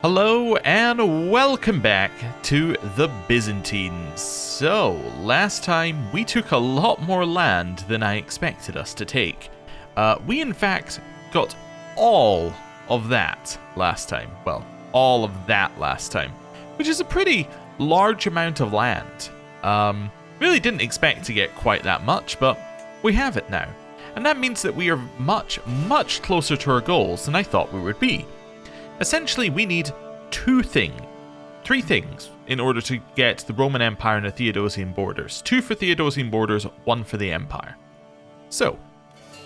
Hello and welcome back to the Byzantines. So, last time we took a lot more land than I expected us to take. We in fact got all of that last time. Well, all of that last time, which is a pretty large amount of land. Really didn't expect to get quite that much, but we have it now. And that means that we are much, much closer to our goals than I thought we would be. Essentially, we need three things in order to get the Roman Empire and the Theodosian borders. 2 for Theodosian borders, 1 for the Empire. So,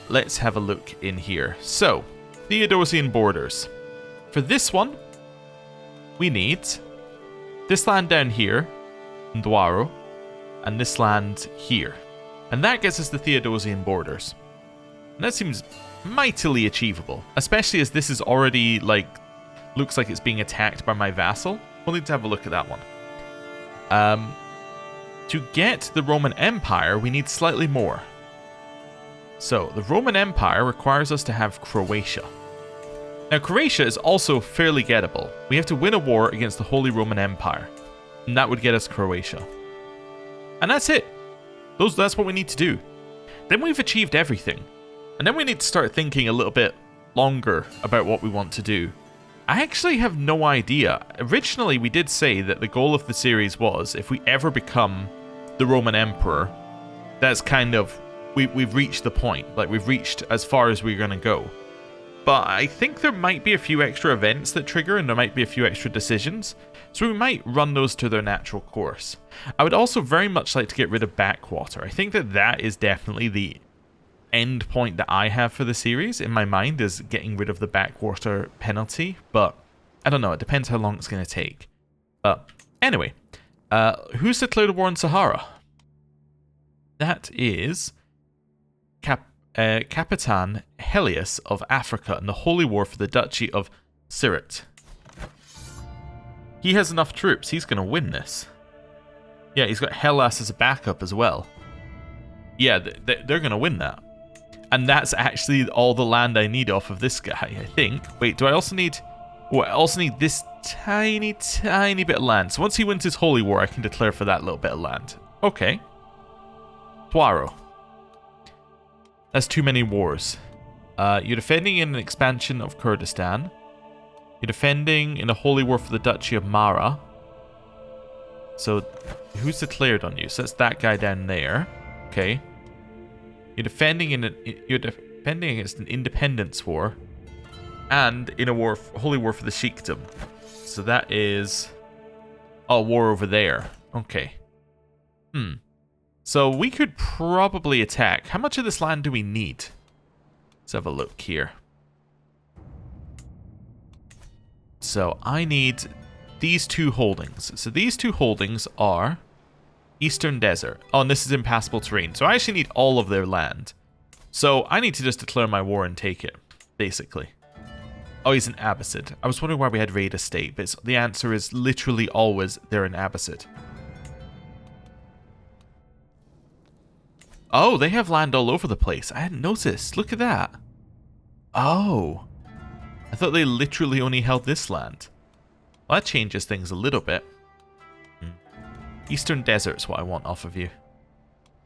let's have a look in here. So, Theodosian borders. For this one, we need this land down here, Ndwaro, and this land here. And that gets us the Theodosian borders. And that seems mightily achievable, especially as this is already, looks like it's being attacked by my vassal. We'll need to have a look at that one. To get the Roman Empire, we need slightly more. So, the Roman Empire requires us to have Croatia. Now, Croatia is also fairly gettable. We have to win a war against the Holy Roman Empire. And that would get us Croatia. And that's it. That's what we need to do. Then we've achieved everything. And then we need to start thinking a little bit longer about what we want to do. I actually have no idea. Originally, we did say that the goal of the series was, if we ever become the Roman Emperor, that's kind of, we've reached the point. We've reached as far as we're going to go. But I think there might be a few extra events that trigger, and there might be a few extra decisions. So we might run those to their natural course. I would also very much like to get rid of Backwater. I think that is definitely the end point that I have for the series in my mind, is getting rid of the Backwater penalty, but I don't know, it depends how long it's going to take. But anyway, who's declared a war in Sahara? That is Capitan Helios of Africa and the Holy War for the Duchy of Chariot. He has enough troops, he's going to win this. Yeah, he's got Hellas as a backup as well. Yeah, they're going to win that. And that's actually all the land I need off of this guy, I think. Wait, do I also need... Oh, I also need this tiny, tiny bit of land. So once he wins his Holy War, I can declare for that little bit of land. Okay. Tuaro. That's too many wars. You're defending in an expansion of Kurdistan. You're defending in a Holy War for the Duchy of Mara. So, who's declared on you? So that's that guy down there. Okay. You're defending against an independence war, and in a holy war for the Sheikdom. So that is a war over there. Okay. So we could probably attack. How much of this land do we need? Let's have a look here. So I need these 2 holdings. So these 2 holdings are Eastern Desert. Oh, and this is impassable terrain. So I actually need all of their land. So I need to just declare my war and take it, basically. Oh, he's an Abbasid. I was wondering why we had Raid Estate, but the answer is literally always they're an Abbasid. Oh, they have land all over the place. I hadn't noticed. Look at that. Oh. I thought they literally only held this land. Well, that changes things a little bit. Eastern Desert's what I want off of you.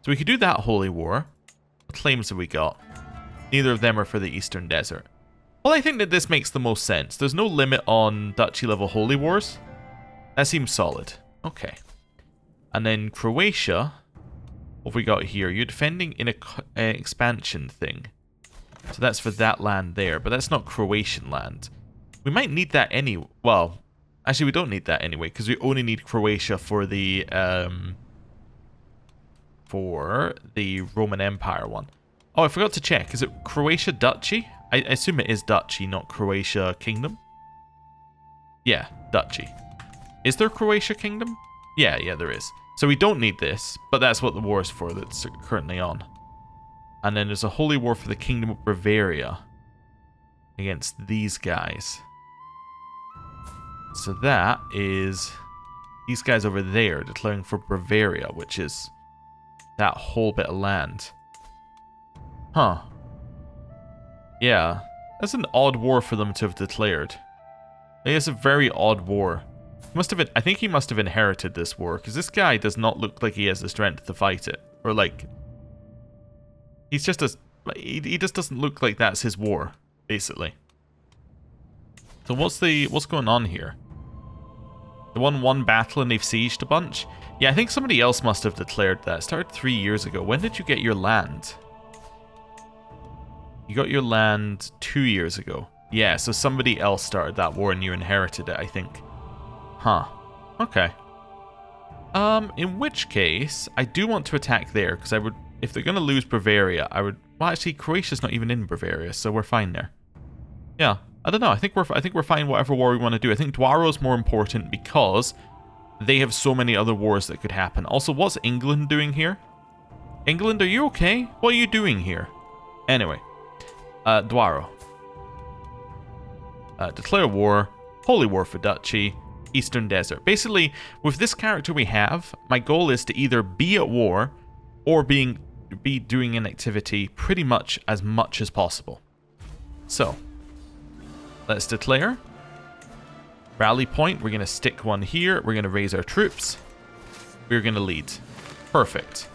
So we could do that Holy War. What claims have we got? Neither of them are for the Eastern Desert. Well, I think that this makes the most sense. There's no limit on Duchy level Holy Wars. That seems solid. Okay. And then Croatia. What have we got here? You're defending in an expansion thing. So that's for that land there. But that's not Croatian land. We might need that anyway. Well, actually, we don't need that anyway, because we only need Croatia for the Roman Empire one. Oh, I forgot to check. Is it Croatia Duchy? I assume it is Duchy, not Croatia Kingdom. Yeah, Duchy. Is there Croatia Kingdom? Yeah, there is. So we don't need this, but that's what the war is for that's currently on. And then there's a Holy War for the Kingdom of Bavaria against these guys. So that is these guys over there declaring for Bavaria, which is that whole bit of land. Huh. Yeah, that's an odd war for them to have declared. It's a very odd war. I think he must have inherited this war, because this guy does not look like he has the strength to fight it. Or like, he just doesn't look like that's his war, basically. So what's going on here? They won one battle and they've sieged a bunch? Yeah, I think somebody else must have declared that. It started 3 years ago. When did you get your land? You got your land 2 years ago. Yeah, so somebody else started that war and you inherited it, I think. Huh. Okay. In which case, I do want to attack there, because I would, if they're going to lose Bavaria, I would, well actually Croatia's not even in Bavaria, so we're fine there. Yeah, I don't know, I think we're fine whatever war we want to do. I think Dwaro's more important because they have so many other wars that could happen. Also, what's England doing here? England, are you okay? What are you doing here? Anyway, Dwaro. Declare war, holy war for duchy, Eastern Desert. Basically, with this character we have, my goal is to either be at war or be doing an activity pretty much as possible. So, let's declare. Rally point, we're going to stick one here. We're going to raise our troops. We're going to lead. Perfect.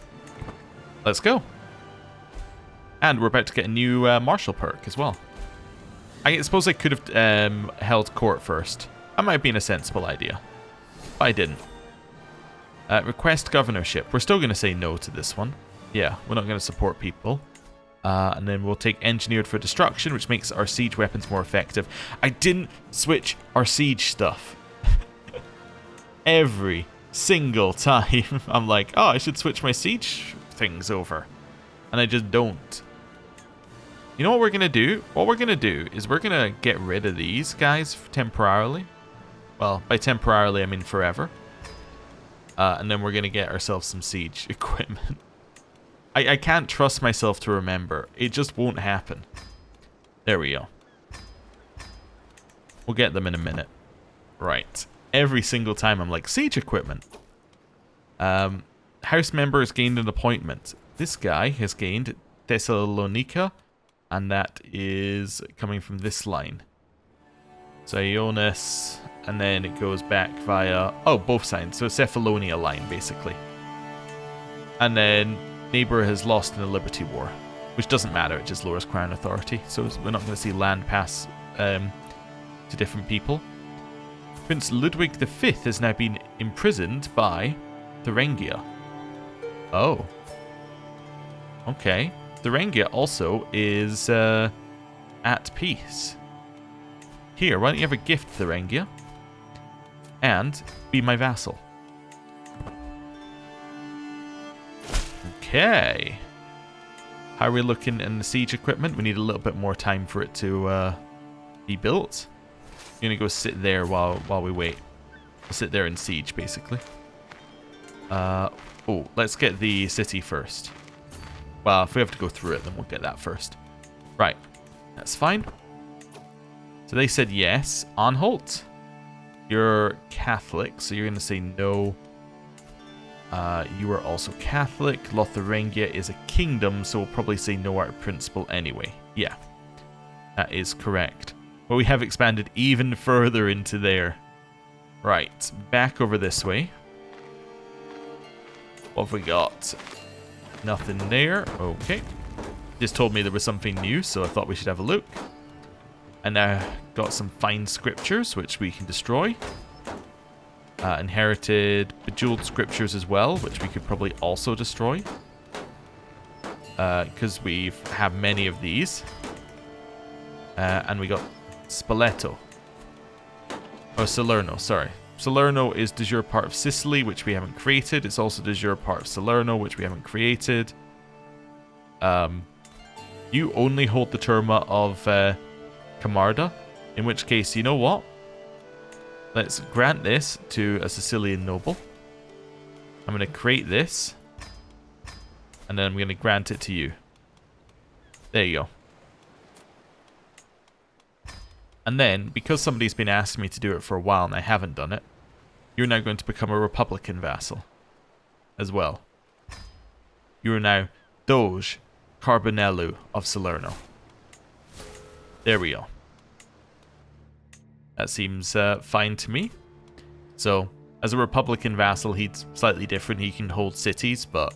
Let's go. And we're about to get a new martial perk as well. I suppose I could have held court first. That might have been a sensible idea. But I didn't. Request governorship. We're still going to say no to this one. Yeah, we're not going to support people. And then we'll take engineered for destruction, which makes our siege weapons more effective. I didn't switch our siege stuff. Every single time I'm like, oh, I should switch my siege things over. And I just don't. You know what we're going to do? What we're going to do is we're going to get rid of these guys temporarily. Well, by temporarily I mean forever. And then we're going to get ourselves some siege equipment. I can't trust myself to remember. It just won't happen. There we go. We'll get them in a minute. Right. Every single time I'm like, siege equipment. House member has gained an appointment. This guy has gained Thessalonica. And that is coming from this line. So Ionis, and then it goes back via, oh, both sides. So Cephalonia line, basically. And then neighbor has lost in the Liberty War, which doesn't matter, it just lowers crown authority. So we're not going to see land pass to different people. Prince Ludwig V has now been imprisoned by Thuringia. Oh. Okay. Thuringia also is at peace. Here, why don't you have a gift, Thuringia? And be my vassal. Okay. How are we looking in the siege equipment? We need a little bit more time for it to be built. I'm going to go sit there while we wait. We'll sit there in siege, basically. Oh, let's get the city first. Well, if we have to go through it, then we'll get that first. Right. That's fine. So they said yes. Anhalt, you're Catholic, so you're going to say no. You are also Catholic. Lotharingia is a kingdom, so we'll probably say no out of principle anyway. Yeah. That is correct. But we have expanded even further into there. Right. Back over this way. What have we got? Nothing there. Okay. Just told me there was something new, so I thought we should have a look. And now got some fine scriptures, which we can destroy. Inherited bejeweled scriptures as well, which we could probably also destroy. Because we have many of these. And we got Spoleto. Oh, Salerno, sorry. Salerno is de jure part of Sicily, which we haven't created. It's also de jure part of Salerno, which we haven't created. You only hold the terma of Camarda, in which case, you know what? Let's grant this to a Sicilian noble. I'm going to create this, and then I'm going to grant it to you. There you go. And then, because somebody's been asking me to do it for a while and I haven't done it, you're now going to become a Republican vassal as well. You are now Doge Carbonello of Salerno. There we go. That seems fine to me. So, as a Republican vassal, he's slightly different. He can hold cities, but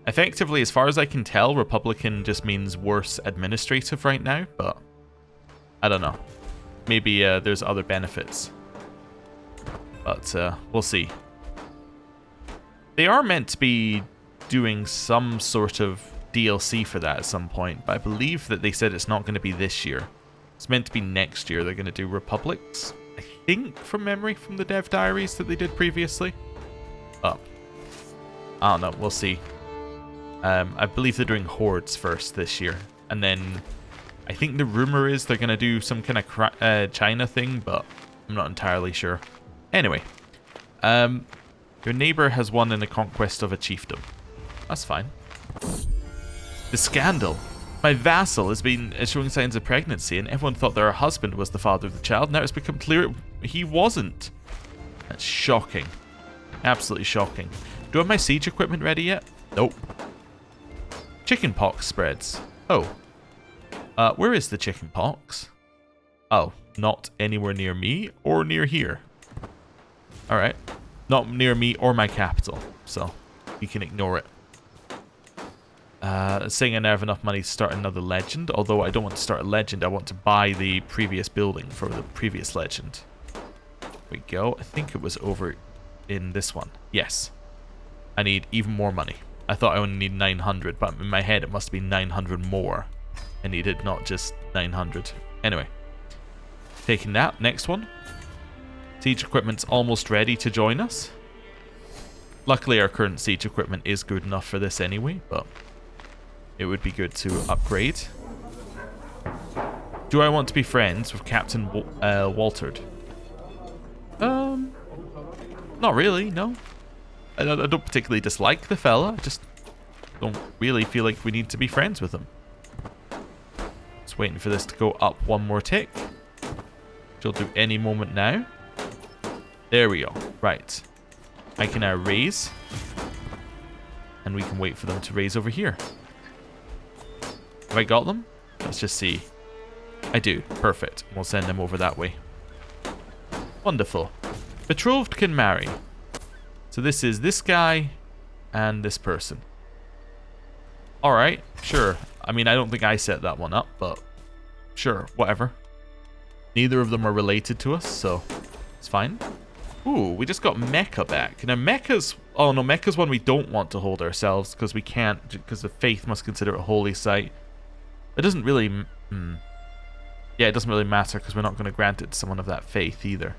effectively, as far as I can tell, Republican just means worse administrative right now, but I don't know. Maybe there's other benefits. But we'll see. They are meant to be doing some sort of DLC for that at some point, but I believe that they said it's not going to be this year. It's meant to be next year. They're going to do Republics, I think, from memory, from the dev diaries that they did previously. Oh, I don't know. We'll see. I believe they're doing Hordes first this year, and then I think the rumor is they're going to do some kind of China thing, but I'm not entirely sure. Anyway, your neighbor has won in the conquest of a chiefdom. That's fine. The scandal. My vassal has been showing signs of pregnancy, and everyone thought that her husband was the father of the child. Now it's become clear he wasn't. That's shocking. Absolutely shocking. Do I have my siege equipment ready yet? Nope. Chickenpox spreads. Oh. Where is the chickenpox? Oh, not anywhere near me or near here. Alright. Not near me or my capital, so you can ignore it. Saying I now have enough money to start another legend, although I don't want to start a legend, I want to buy the previous building for the previous legend. There we go. I think it was over in this one. Yes. I need even more money. I thought I only need 900, but in my head it must be 900 more. I needed not just 900. Anyway. Taking that. Next one. Siege equipment's almost ready to join us. Luckily our current siege equipment is good enough for this anyway, but it would be good to upgrade. Do I want to be friends with Captain Walterd? Not really, no. I don't particularly dislike the fella. I just don't really feel like we need to be friends with him. Just waiting for this to go up one more tick. Which will do any moment now. There we go. Right. I can now raise. And we can wait for them to raise over here. Have I got them? Let's just see. I do. Perfect. We'll send them over that way. Wonderful. Betrothed can marry. So this is this guy and this person. Alright, sure. I mean, I don't think I set that one up, but sure, whatever. Neither of them are related to us, so it's fine. Ooh, we just got Mecca back. Now Mecca's... Oh no, Mecca's one we don't want to hold ourselves because we can't, because the faith must consider it a holy site. It doesn't really... Yeah, it doesn't really matter because we're not going to grant it to someone of that faith either.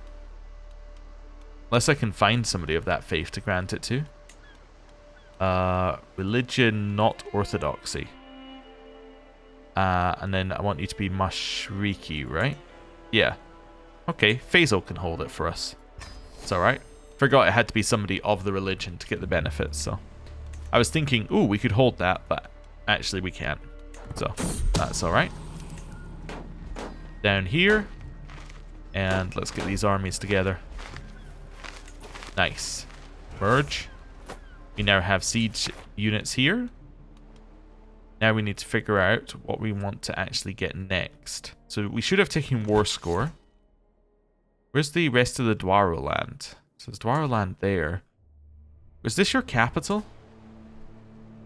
Unless I can find somebody of that faith to grant it to. Religion, not orthodoxy. And then I want you to be Mashriki, right? Yeah. Okay, Faisal can hold it for us. It's alright. Forgot it had to be somebody of the religion to get the benefits, so. I was thinking, ooh, we could hold that, but actually we can't. So, that's alright. Down here. And let's get these armies together. Nice. Merge. We now have siege units here. Now we need to figure out what we want to actually get next. So we should have taken war score. Where's the rest of the Dwaro land? So there's Dwaro land there. Was this your capital?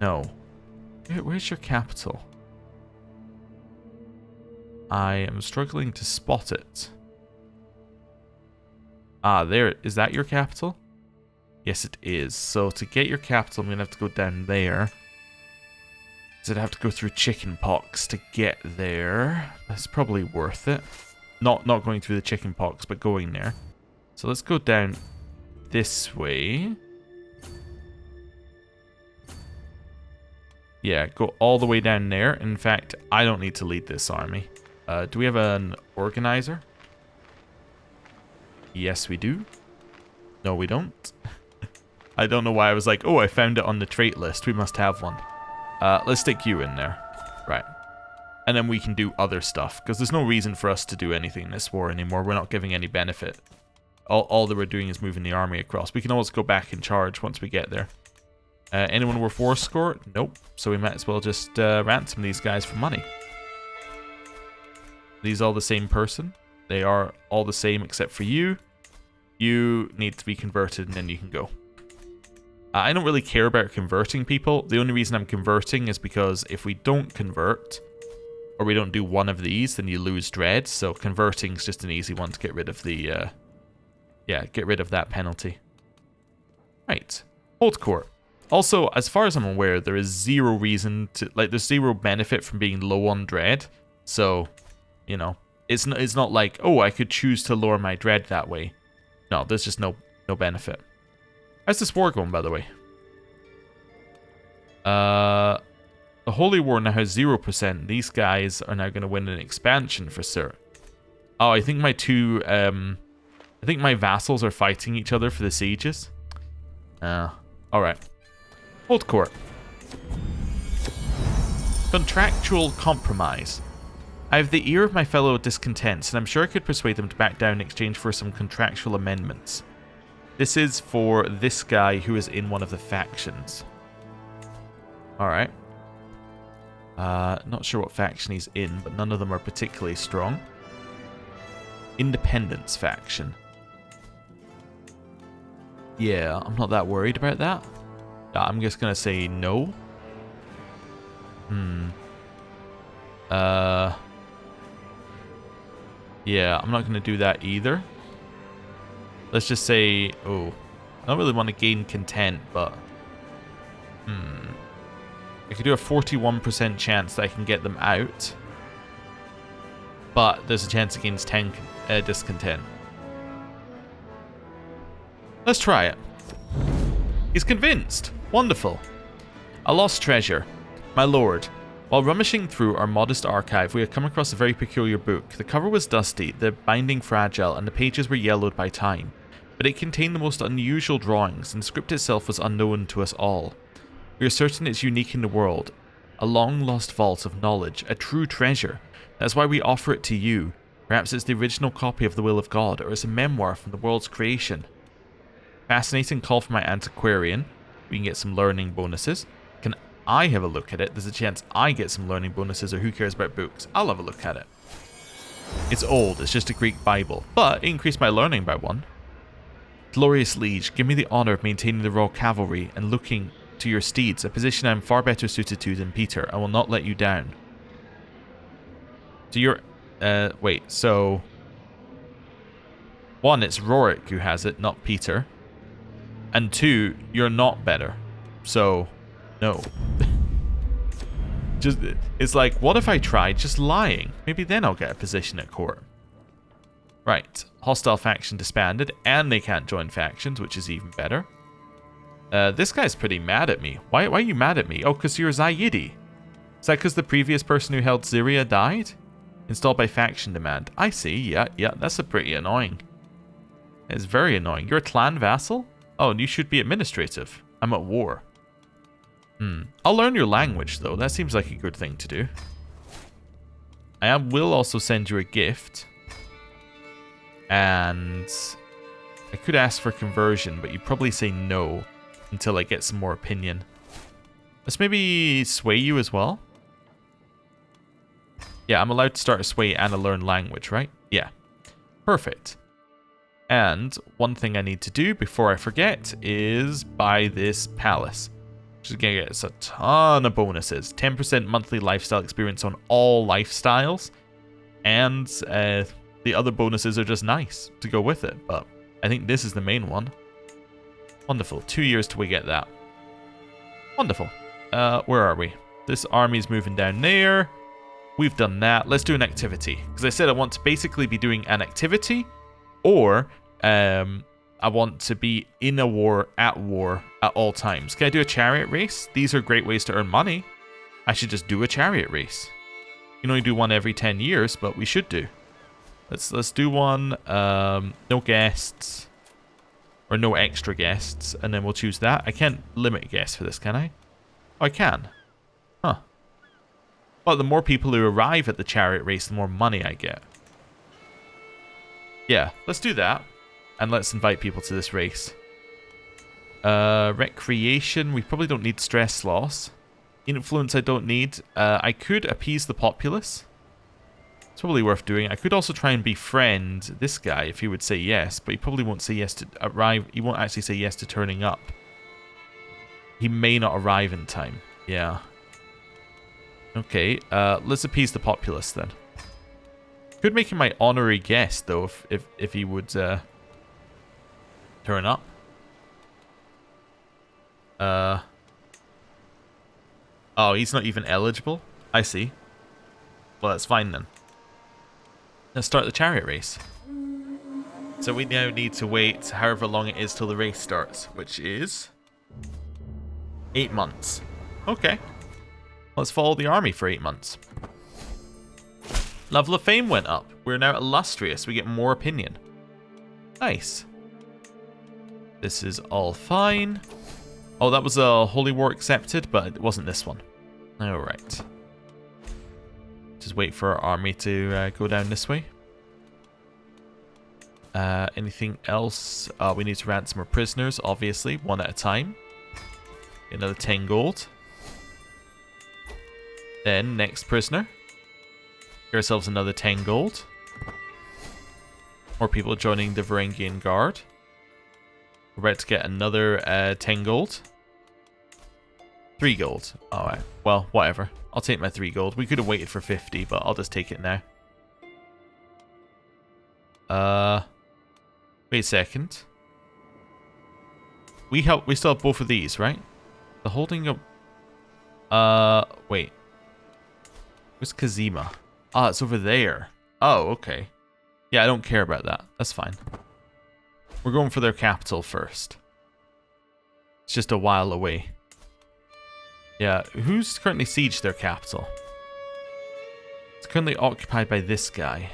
No. Where's your capital? I am struggling to spot it. Ah, there. Is that your capital? Yes, it is. So to get your capital, I'm going to have to go down there. Does it have to go through chickenpox to get there? That's probably worth it. Not going through the chickenpox, but going there. So let's go down this way. Yeah, go all the way down there. In fact, I don't need to lead this army. Do we have an organizer? Yes, we do. No, we don't. I don't know why I was like, oh, I found it on the trait list. We must have one. Let's stick you in there. Right. And then we can do other stuff. Because there's no reason for us to do anything in this war anymore. We're not giving any benefit. All that we're doing is moving the army across. We can always go back and charge once we get there. Anyone worth war score? Nope. So we might as well just ransom these guys for money. These all the same person? They are all the same except for you. You need to be converted and then you can go. I don't really care about converting people. The only reason I'm converting is because if we don't convert, or we don't do one of these, then you lose dread. So converting is just an easy one to get rid of the, get rid of that penalty. Right. Hold court. Also, as far as I'm aware, there is zero reason to, like, there's zero benefit from being low on dread. So, you know, it's not like, oh, I could choose to lower my dread that way. No, there's just no benefit. How's this war going, by the way? The Holy War now has 0%. These guys are now going to win an expansion for cert. Oh, I think my vassals are fighting each other for the sieges. Alright. Hold court. Contractual compromise. I have the ear of my fellow discontents, and I'm sure I could persuade them to back down in exchange for some contractual amendments. This is for this guy who is in one of the factions. Alright. Not sure what faction he's in, but none of them are particularly strong. Independence faction. Yeah, I'm not that worried about that. I'm just going to say no. Yeah, I'm not going to do that either. Let's just say, oh, I don't really want to gain content, but I could do a 41% chance that I can get them out, but there's a chance against 10 discontent. Let's try it. He's convinced. Wonderful. A lost treasure. My lord, while rummaging through our modest archive, we had come across a very peculiar book. The cover was dusty, the binding fragile, and the pages were yellowed by time. But it contained the most unusual drawings, and the script itself was unknown to us all. We are certain it's unique in the world. A long-lost vault of knowledge, a true treasure. That's why we offer it to you. Perhaps it's the original copy of the will of God, or it's a memoir from the world's creation. Fascinating call from my antiquarian. We can get some learning bonuses. Can I have a look at it? There's a chance I get some learning bonuses, or who cares about books? I'll have a look at it. It's old, it's just a Greek Bible, but it increased my learning by 1. Glorious liege, give me the honour of maintaining the Royal Cavalry and looking to your steeds, a position I am far better suited to than Peter. I will not let you down. So you're... wait, so... 1, it's Rorik who has it, not Peter. And 2, you're not better. So, no. Just, it's like, what if I tried just lying? Maybe then I'll get a position at court. Right, hostile faction disbanded, and they can't join factions, which is even better. This guy's pretty mad at me. Why are you mad at me? Oh, because you're Zaidi. Is that because the previous person who held Syria died? Installed by faction demand. I see, yeah, that's a pretty annoying. It's very annoying. You're a clan vassal? Oh, and you should be administrative. I'm at war. I'll learn your language, though. That seems like a good thing to do. I will also send you a gift. And I could ask for conversion, but you'd probably say no until I get some more opinion. Let's maybe sway you as well. Yeah, I'm allowed to start a sway and a learn language, right? Yeah. Perfect. And one thing I need to do before I forget is buy this palace. Which is going to get us a ton of bonuses. 10% monthly lifestyle experience on all lifestyles. And the other bonuses are just nice to go with it. But I think this is the main one. Wonderful. 2 years till we get that. Wonderful. Where are we? This army's moving down there. We've done that. Let's do an activity. Because I said I want to basically be doing an activity. Or I want to be in a war at all times. Can I do a chariot race? These are great ways to earn money. I should just do a chariot race. You can only do one every 10 years, but we should do. Let's do one. No guests. Or no extra guests. And then we'll choose that. I can't limit guests for this, can I? Oh, I can. Huh. Well, the more people who arrive at the chariot race, the more money I get. Yeah, let's do that. And let's invite people to this race. Recreation, we probably don't need stress loss. Influence I don't need. I could appease the populace. It's probably worth doing. I could also try and befriend this guy if he would say yes, but he probably won't say yes to arrive. He won't actually say yes to turning up. He may not arrive in time. Yeah. Okay, let's appease the populace then. Could make him my honorary guest though, if he would turn up. Oh, he's not even eligible? I see. Well, that's fine then. Let's start the chariot race. So we now need to wait however long it is till the race starts, which is 8 months. Okay. Let's follow the army for 8 months. Level of fame went up. We're now illustrious. We get more opinion. Nice. This is all fine. Oh, that was a holy war accepted, but it wasn't this one. Alright. Just wait for our army to go down this way. Anything else? We need to ransom our prisoners, obviously, one at a time. Another 10 gold. Then, next prisoner. Get ourselves another 10 gold. More people joining the Varangian Guard. We're about to get another 10 gold. 3 gold. Alright, well, whatever. I'll take my 3 gold. We could have waited for 50, but I'll just take it now. Wait a second. We still have both of these, right? The holding up... wait. Where's Kazima? Ah, it's over there. Oh, okay. Yeah, I don't care about that. That's fine. We're going for their capital first. It's just a while away. Yeah, who's currently sieged their capital? It's currently occupied by this guy.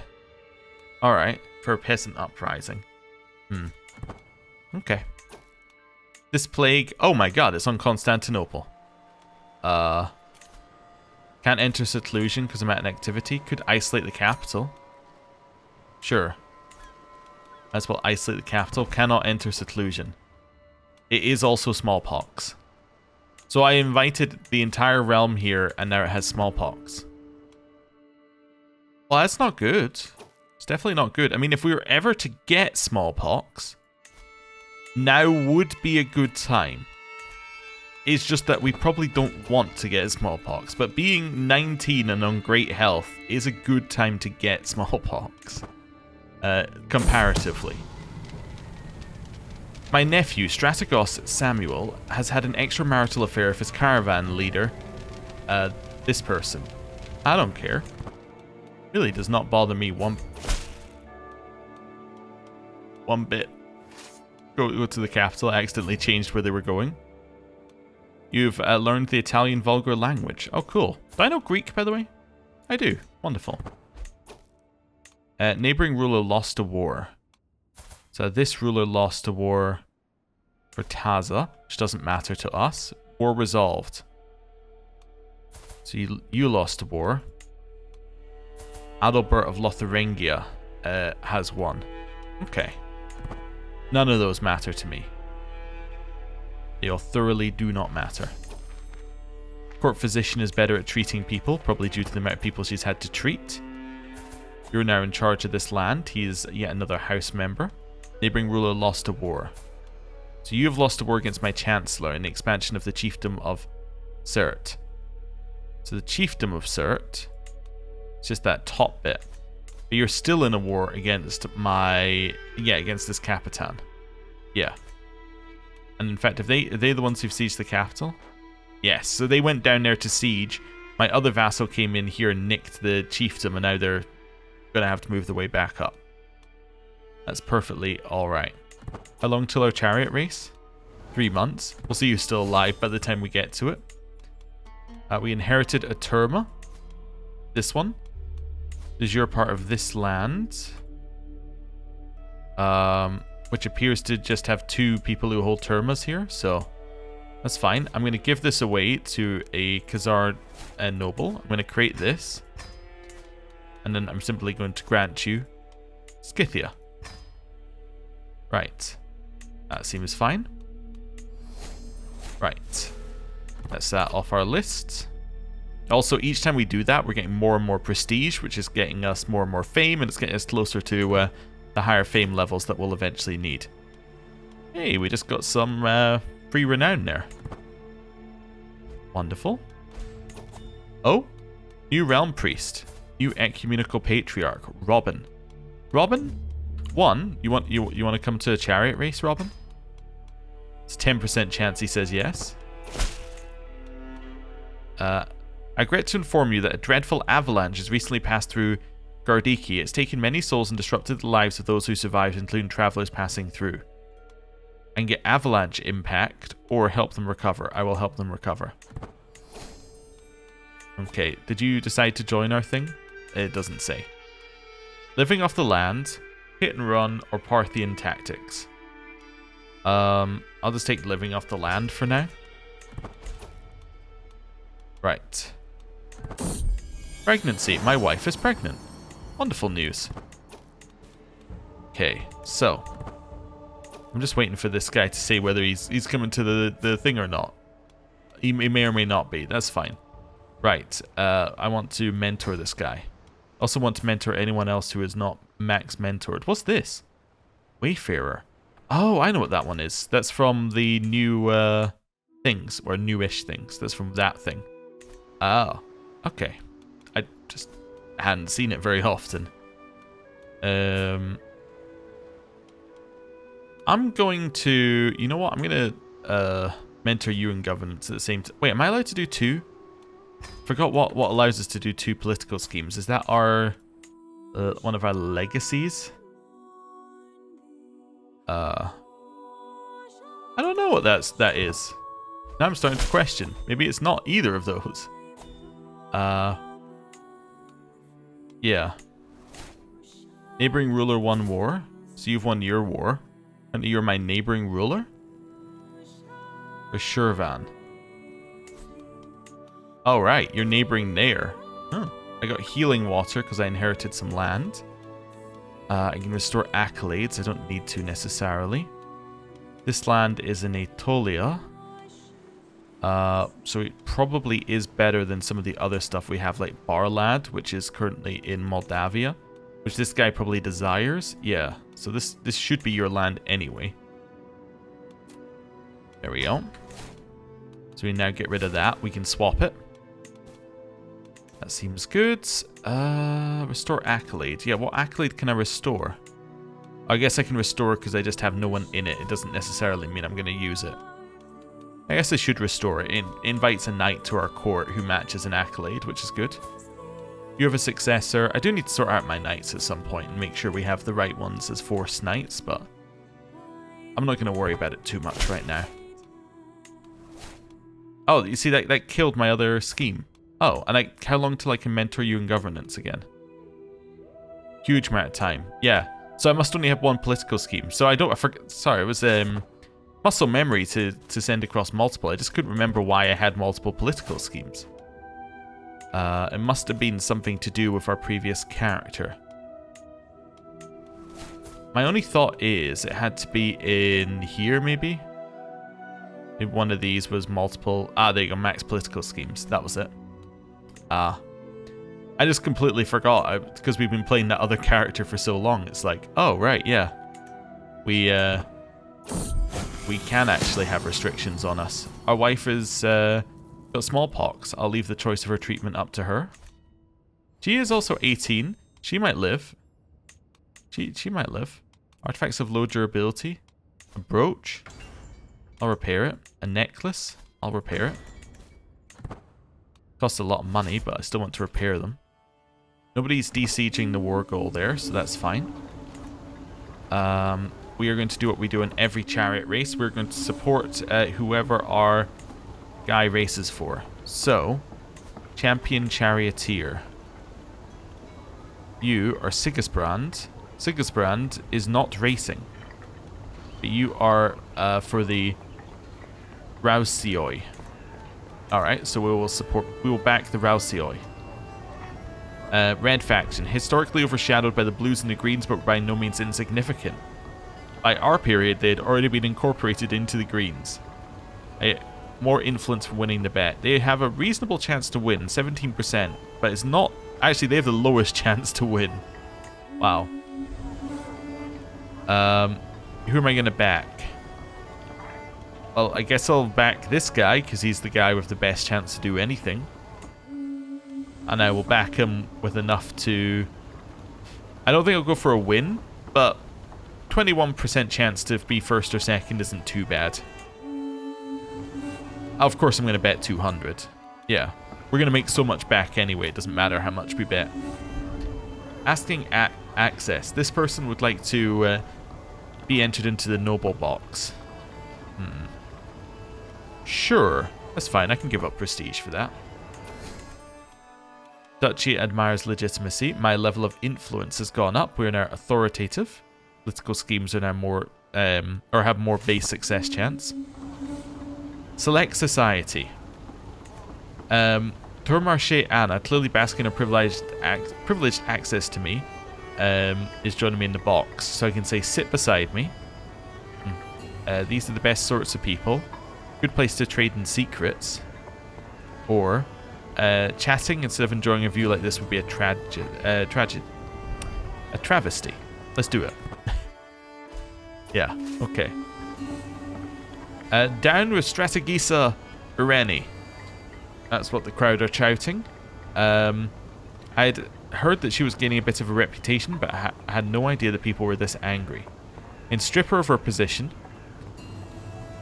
Alright, for a peasant uprising. Okay. This plague... Oh my god, it's on Constantinople. Can't enter seclusion because I'm at an activity. Could isolate the capital. Sure. As well, isolate the capital. Cannot enter seclusion. It is also smallpox. So I invited the entire realm here, and now it has smallpox. Well, that's not good. It's definitely not good. I mean, if we were ever to get smallpox, now would be a good time. It's just that we probably don't want to get smallpox, but being 19 and on great health is a good time to get smallpox, comparatively. My nephew, Strategos Samuel, has had an extramarital affair with his caravan leader, this person. I don't care. Really does not bother me one bit. Go to the capital. I accidentally changed where they were going. You've learned the Italian vulgar language. Oh, cool. Do I know Greek, by the way? I do. Wonderful. Neighboring ruler lost a war. So this ruler lost a war for Taza, which doesn't matter to us. War resolved. So you lost a war. Adalbert of Lotharingia has won. Okay. None of those matter to me. They all thoroughly do not matter. Court physician is better at treating people, probably due to the amount of people she's had to treat. You're now in charge of this land. He is yet another house member. Neighboring ruler lost a war. So you have lost a war against my chancellor in the expansion of the chiefdom of Surt. So the chiefdom of Surt, it's just that top bit. But you're still in a war against against this Capitan. Yeah. And in fact, are they the ones who've sieged the capital? Yes, so they went down there to siege. My other vassal came in here and nicked the chiefdom, and now they're going to have to move their way back up. That's perfectly alright. How long till our chariot race? 3 months. We'll see who's still alive by the time we get to it. We inherited a Terma. This one. Is your part of this land. Which appears to just have 2 people who hold Termas here, so that's fine. I'm going to give this away to a Khazar noble. I'm going to create this. And then I'm simply going to grant you Scythia. Right. That seems fine. Right. That's that off our list. Also, each time we do that, we're getting more and more prestige, which is getting us more and more fame, and it's getting us closer to the higher fame levels that we'll eventually need. Hey, we just got some free renown there. Wonderful. Oh, new realm priest, new ecumenical patriarch, Robin. Robin, you want to come to a chariot race, Robin? It's 10% chance he says yes. I regret to inform you that a dreadful avalanche has recently passed through Gardiki. It's taken many souls and disrupted the lives of those who survived, including travelers passing through. And get avalanche impact or help them recover. I will help them recover. Okay, did you decide to join our thing? It doesn't say. Living off the land, hit and run, or Parthian tactics. I'll just take living off the land for now. Right. Pregnancy. My wife is pregnant. Wonderful news. Okay, so I'm just waiting for this guy to say whether he's coming to the thing or not. He may or may not be. That's fine. Right. I want to mentor this guy. Also want to mentor anyone else who is not max mentored. What's this? Wayfarer. Oh, I know what that one is. That's from the new things, or newish things. That's from that thing. Oh, okay. I just hadn't seen it very often. I'm going to... You know what? I'm going to mentor you in governance at the same time. Wait, am I allowed to do two? Forgot what allows us to do two political schemes. Is that our... one of our legacies? I don't know what that is. Now I'm starting to question. Maybe it's not either of those. Yeah. Neighboring ruler won war. So you've won your war. And you're my neighboring ruler? Or Shirvan? Oh, right. You're neighboring there. Huh. I got healing water because I inherited some land. I can restore accolades. I don't need to necessarily. This land is in Aetolia. So it probably is better than some of the other stuff we have, like Barlad, which is currently in Moldavia, which this guy probably desires. Yeah, so this should be your land anyway. There we go. So we now get rid of that. We can swap it. That seems good. Restore accolade. Yeah, what accolade can I restore? I guess I can restore because I just have no one in it. It doesn't necessarily mean I'm going to use it. I guess I should restore it. It invites a knight to our court who matches an accolade, which is good. You have a successor. I do need to sort out my knights at some point and make sure we have the right ones as force knights, but I'm not going to worry about it too much right now. Oh, you see, that killed my other scheme. Oh, and how long till I can mentor you in governance again? Huge amount of time. Yeah. So I must only have one political scheme. So I forget. Sorry, it was muscle memory to send across multiple. I just couldn't remember why I had multiple political schemes. It must have been something to do with our previous character. My only thought is it had to be in here, maybe? Maybe one of these was multiple... Ah, there you go, max political schemes. That was it. I just completely forgot because we've been playing that other character for so long. It's like, oh, right, yeah. We can actually have restrictions on us. Our wife has got smallpox. I'll leave the choice of her treatment up to her. She is also 18. She might live. She might live. Artifacts of low durability. A brooch. I'll repair it. A necklace. I'll repair it. Costs a lot of money, but I still want to repair them. Nobody's de-sieging the war goal there, so that's fine. We are going to do what we do in every chariot race. We're going to support whoever our guy races for. So, champion charioteer. You are Sigisbrand. Sigisbrand is not racing. But you are for the Rausioi. Alright, so we will back the Rausioi. Red faction, historically overshadowed by the blues and the greens, but by no means insignificant. By our period, they had already been incorporated into the greens. more influence from winning the bet. They have a reasonable chance to win, 17%, but it's not... Actually, they have the lowest chance to win. Wow. Who am I going to back? Well, I guess I'll back this guy, because he's the guy with the best chance to do anything. And I will back him with enough to... I don't think I'll go for a win, but 21% chance to be first or second isn't too bad. Of course, I'm going to bet 200. Yeah. We're going to make so much back anyway. It doesn't matter how much we bet. Asking access. This person would like to be entered into the noble box. Sure. That's fine. I can give up prestige for that. Duchy admires legitimacy. My level of influence has gone up. We're now authoritative. Political schemes are now more... or have more base success chance. Select society. Tourmarché Anna, clearly basking in privileged access to me, is joining me in the box. So I can say, sit beside me. These are the best sorts of people. Good place to trade in secrets. Or, chatting instead of enjoying a view like this would be a travesty. Let's do it. Yeah, okay. Down with Strategisa Irene. That's what the crowd are shouting. I'd heard that she was gaining a bit of a reputation, but I had no idea that people were this angry. In strip her of her position,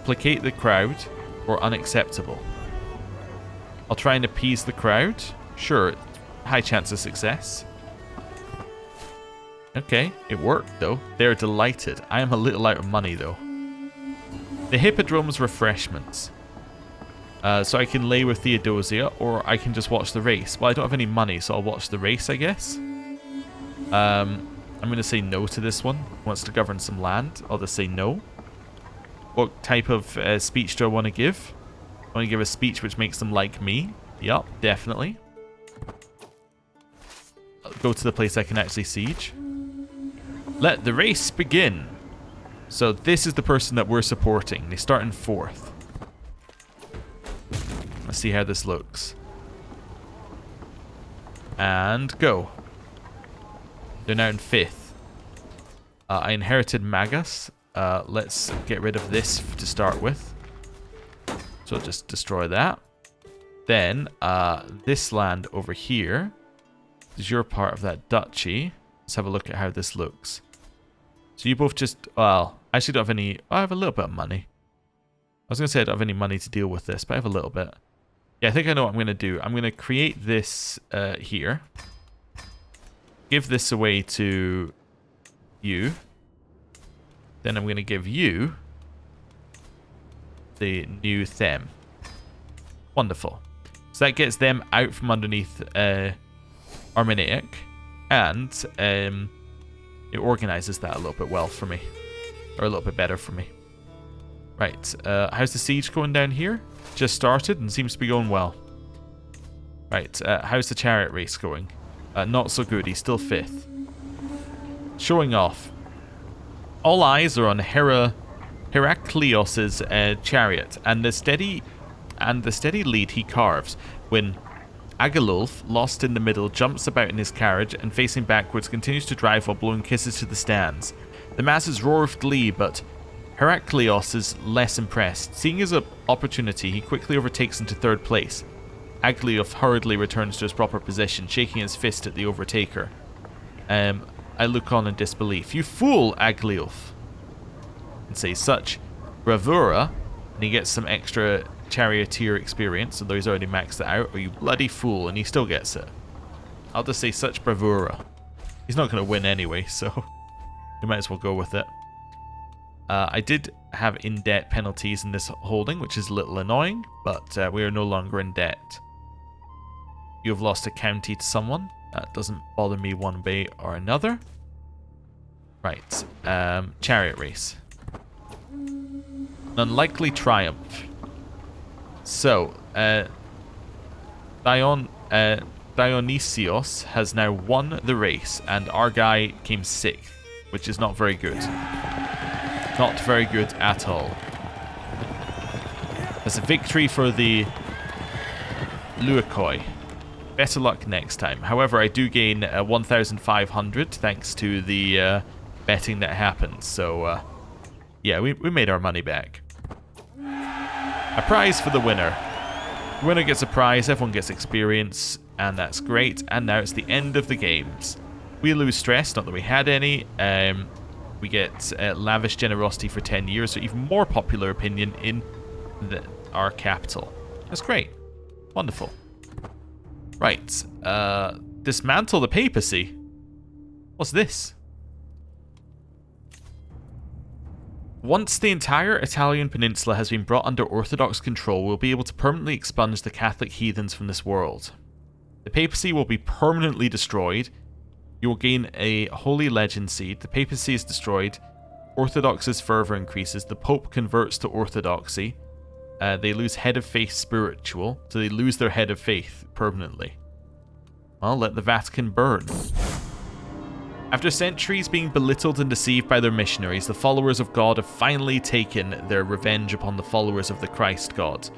placate the crowd, or unacceptable. I'll try and appease the crowd. Sure, high chance of success. Okay, it worked though. They're delighted. I am a little out of money though. The Hippodrome's refreshments. So I can lay with Theodosia, or I can just watch the race. Well, I don't have any money, so I'll watch the race, I guess. I'm going to say no to this one. Wants to govern some land. I'll just say no. What type of speech do I want to give? I want to give a speech which makes them like me. Yup, definitely. I'll go to the place I can actually siege. Let the race begin. So this is the person that we're supporting. They start in 4th. Let's see how this looks. And go. They're now in 5th. I inherited Magus. Let's get rid of this to start with. So just destroy that. Then, this land over here is your part of that duchy. Let's have a look at how this looks. So you both just... Well, I actually don't have any... I have a little bit of money. I was going to say I don't have any money to deal with this, but I have a little bit. Yeah, I think I know what I'm going to do. I'm going to create this here. Give this away to you. Then I'm going to give you the new them. Wonderful. So that gets them out from underneath Armeniac. And it organizes that a little bit well for me. Or a little bit better for me. Right. How's the siege going down here? Just started and seems to be going well. Right. How's the chariot race going? Not so good. He's still 5th. Showing off. All eyes are on Heraklios's chariot and the steady lead he carves when Agilulf, lost in the middle, jumps about in his carriage and facing backwards continues to drive while blowing kisses to the stands. The masses roar with glee, but Heraklios is less impressed. Seeing his opportunity, he quickly overtakes into 3rd place. Agilulf hurriedly returns to his proper position, shaking his fist at the overtaker. I look on in disbelief. You fool, Agilulf! And say such bravura, and he gets some extra charioteer experience, although he's already maxed it out. Or you bloody fool, and he still gets it. I'll just say such bravura. He's not going to win anyway, so we might as well go with it. I did have in-debt penalties in this holding, which is a little annoying, but we are no longer in debt. You have lost a county to someone. That doesn't bother me one way or another. Right. Chariot race. An unlikely triumph. So, Dionysios has now won the race, and our guy came 6th, which is not very good. Not very good at all. That's a victory for the Luakoi. Better luck next time. However, I do gain 1,500 thanks to the betting that happened. So, yeah, we made our money back. A prize for the winner. The winner gets a prize, everyone gets experience, and that's great. And now it's the end of the games. We lose stress, not that we had any. We get lavish generosity for 10 years, so even more popular opinion in our capital. That's great. Wonderful. Right. Dismantle the papacy. What's this? Once the entire Italian peninsula has been brought under Orthodox control, we'll be able to permanently expunge the Catholic heathens from this world. The papacy will be permanently destroyed. You will gain a holy legend seed. The papacy is destroyed. Orthodox's fervor increases. The Pope converts to Orthodoxy. They lose head of faith spiritual, so they lose their head of faith permanently. Well, let the Vatican burn. After centuries being belittled and deceived by their missionaries, the followers of God have finally taken their revenge upon the followers of the Christ God.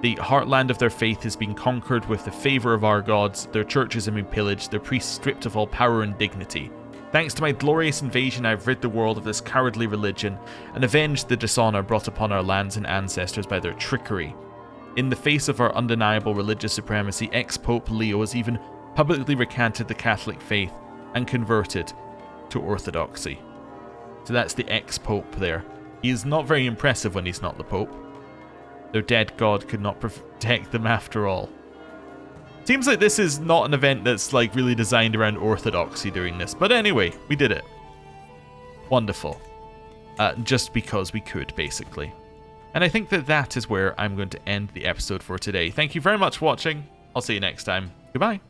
The heartland of their faith has been conquered with the favour of our gods, their churches have been pillaged, their priests stripped of all power and dignity. Thanks to my glorious invasion, I have rid the world of this cowardly religion and avenged the dishonour brought upon our lands and ancestors by their trickery. In the face of our undeniable religious supremacy, ex-Pope Leo has even publicly recanted the Catholic faith and converted to Orthodoxy. So that's the ex-Pope there. He is not very impressive when he's not the Pope. Their dead god could not protect them after all. Seems like this is not an event that's like really designed around Orthodoxy doing this. But anyway, we did it. Wonderful. Just because we could, basically. And I think that that is where I'm going to end the episode for today. Thank you very much for watching. I'll see you next time. Goodbye.